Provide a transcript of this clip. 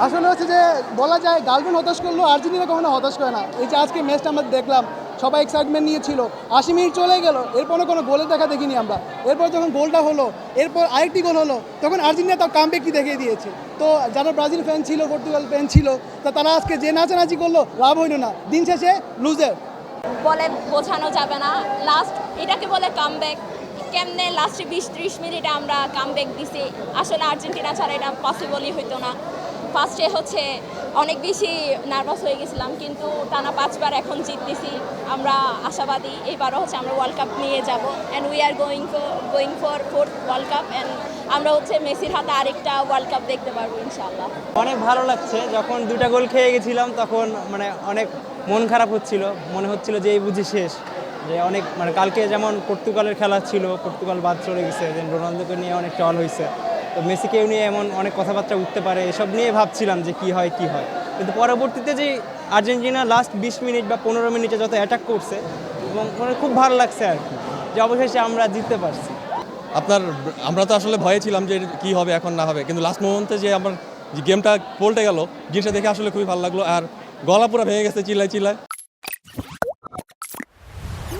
আসলে হচ্ছে যে বলা যায় গার্লফ্রেন্ড হতাশ করলেও আর্জেন্টিনা কখনো হতাশ করে না। এই যে আজকে ম্যাচটা আমরা দেখলাম, সবাই এক্সাইটমেন্ট নিয়েছিল, 80 মিনিট চলে গেল, এরপরে কোনো গোলের দেখা দেখিনি আমরা। এরপর যখন গোলটা হলো, এরপর আরেকটি গোল হলো, তখন আর্জেন্টিনা তার কামব্যাকটি দেখিয়ে দিয়েছে। তো যারা ব্রাজিল ফ্যান ছিল, পর্তুগাল ফ্যান ছিল, তা তারা আজকে যে নাচানাচি করলো লাভ হইল না, দিন শেষে লুজের। বলে বোঝানো যাবে না। লাস্ট এটাকে বলে কামব্যাক। কেমনে লাস্টে 20-30 মিনিটে আমরা কামব্যাক দিছি, আসলে আর্জেন্টিনা ছাড়া এটা পসিবলই হইতো না। ফার্স্টে হচ্ছে অনেক বেশি নার্ভাস হয়ে গেছিলাম, কিন্তু টানা 5বার এখন জিততেছি। আমরা আশাবাদী এবারও হচ্ছে আমরা ওয়ার্ল্ড কাপ নিয়ে যাব, and we are going for 4th world cup, and আমরা হচ্ছে মেসির হাতে আরেকটা ওয়ার্ল্ড কাপ দেখতে পারবো ইনশাআল্লাহ। অনেক ভালো লাগছে। যখন 2টা গোল খেয়ে গেছিলাম তখন মানে অনেক মন খারাপ হচ্ছিল, মনে হচ্ছিল যে এই বুঝি শেষ। যে অনেক মানে কালকে যেমন পর্তুগালের খেলা ছিল, পর্তুগাল বাদ চলে গেছে, দেন রোনালদোকে নিয়ে অনেক টল হয়েছে, তো মেসিকেও নিয়ে এমন অনেক কথাবার্তা উঠতে পারে, এসব নিয়ে ভাবছিলাম যে কি হয়। কিন্তু পরবর্তীতে যে আর্জেন্টিনা লাস্ট 20 মিনিট বা 15 মিনিটে যত অ্যাটাক করছে, এবং মানে খুব ভালো লাগছে আর কি, যে অবশেষে আমরা জিততে পারছি। আমরা তো আসলে ভয়ে ছিলাম যে কি হবে এখন না হবে, কিন্তু লাস্ট মোমেন্টে যে আমার যে গেমটা পল্টে গেল, জিনিসটা দেখে আসলে খুবই ভালো লাগলো। আর গলা পুরো ভেঙে গেছে চিল্লায়।